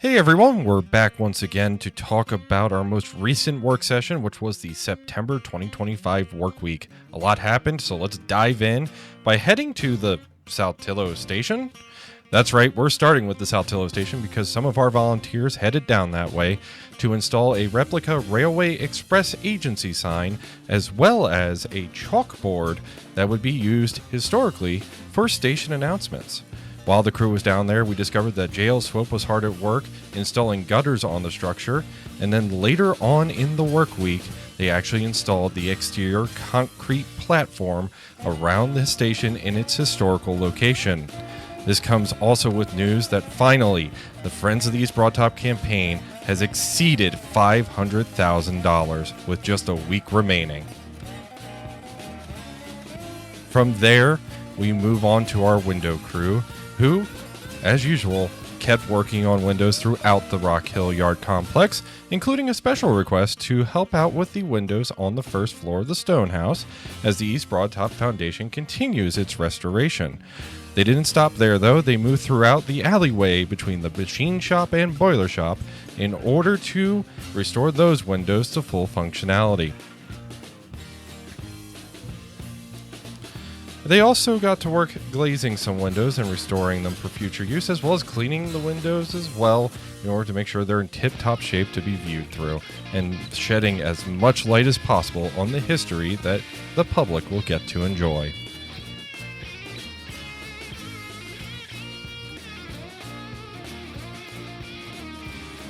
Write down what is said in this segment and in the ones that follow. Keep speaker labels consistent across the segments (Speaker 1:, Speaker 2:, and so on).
Speaker 1: Hey everyone, we're back once again to talk about our most recent work session, which was the September 2025 work week. A lot happened, so let's dive in by heading to the Saltillo Station. That's right, we're starting with the Saltillo Station because some of our volunteers headed down that way to install a replica Railway Express Agency sign, as well as a chalkboard that would be used historically for station announcements. While the crew was down there, we discovered that JL Swope was hard at work installing gutters on the structure, and then later on in the work week, they actually installed the exterior concrete platform around the station in its historical location. This comes also with news that finally, the Friends of the East Broadtop campaign has exceeded $500,000 with just a week remaining. From there, we move on to our window crew, who, as usual, kept working on windows throughout the Rockhill Yard complex, including a special request to help out with the windows on the first floor of the Stonehouse as the East Broadtop Foundation continues its restoration. They didn't stop there, though. They moved throughout the alleyway between the machine shop and boiler shop in order to restore those windows to full functionality. They also got to work glazing some windows and restoring them for future use, as well as cleaning the windows as well in order to make sure they're in tip-top shape to be viewed through, and shedding as much light as possible on the history that the public will get to enjoy.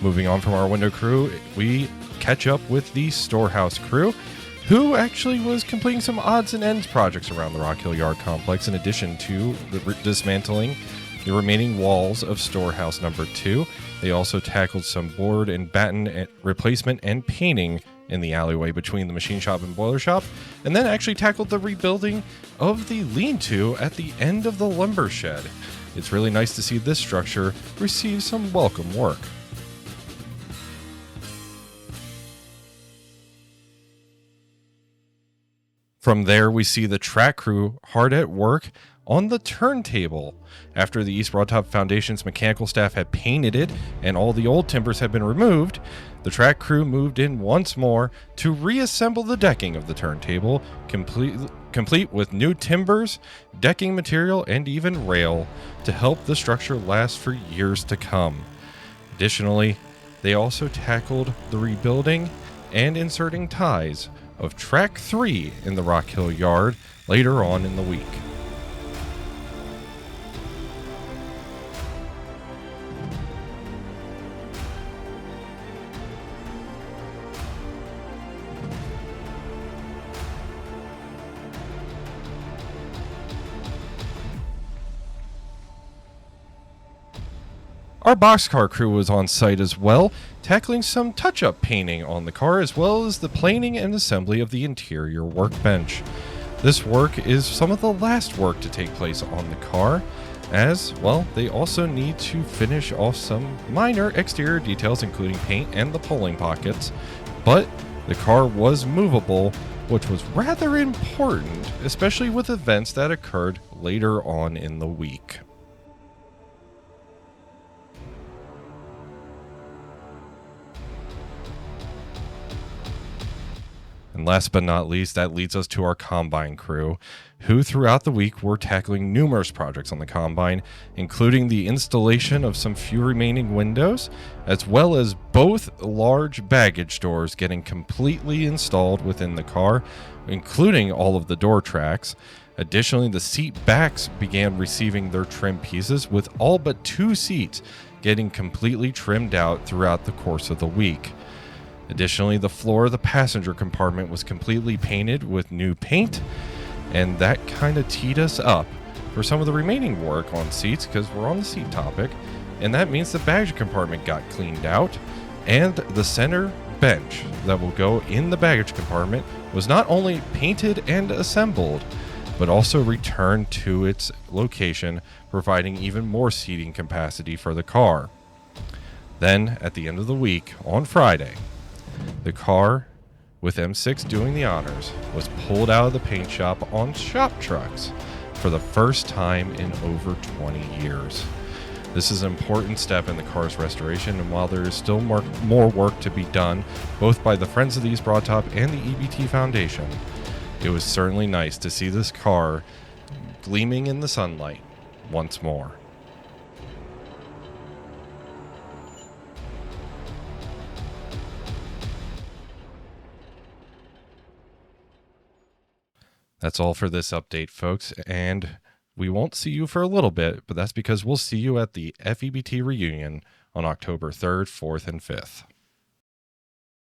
Speaker 1: Moving on from our window crew, we catch up with the Storehouse crew, who actually was completing some odds and ends projects around the Rockhill Yard complex in addition to dismantling the remaining walls of Storehouse number 2. They also tackled some board and batten replacement and painting in the alleyway between the machine shop and boiler shop, and then actually tackled the rebuilding of the lean-to at the end of the lumber shed. It's really nice to see this structure receive some welcome work. From there, we see the track crew hard at work on the turntable. After the East Broadtop Foundation's mechanical staff had painted it and all the old timbers had been removed, the track crew moved in once more to reassemble the decking of the turntable, complete with new timbers, decking material, and even rail to help the structure last for years to come. Additionally, they also tackled the rebuilding and inserting ties of Track 3 in the Rockhill Yard later on in the week. Our Boxcar crew was on site as well, tackling some touch-up painting on the car as well as the planing and assembly of the interior workbench. This work is some of the last work to take place on the car, as, well, they also need to finish off some minor exterior details including paint and the pulling pockets, but the car was movable, which was rather important, especially with events that occurred later on in the week. And last but not least, that leads us to our Combine crew, who throughout the week were tackling numerous projects on the Combine, including the installation of some few remaining windows, as well as both large baggage doors getting completely installed within the car, including all of the door tracks. Additionally, the seat backs began receiving their trim pieces, with all but 2 seats getting completely trimmed out throughout the course of the week. Additionally, the floor of the passenger compartment was completely painted with new paint, and that kind of teed us up for some of the remaining work on seats because we're on the seat topic, and that means the baggage compartment got cleaned out, and the center bench that will go in the baggage compartment was not only painted and assembled, but also returned to its location, providing even more seating capacity for the car. Then, at the end of the week, on Friday, the car, with M6 doing the honors, was pulled out of the paint shop on shop trucks for the first time in over 20 years. This is an important step in the car's restoration, and while there is still more work to be done, both by the Friends of the East Broad Top and the EBT Foundation, it was certainly nice to see this car gleaming in the sunlight once more. That's all for this update, folks, and we won't see you for a little bit, but that's because we'll see you at the FEBT reunion on October 3rd, 4th, and 5th.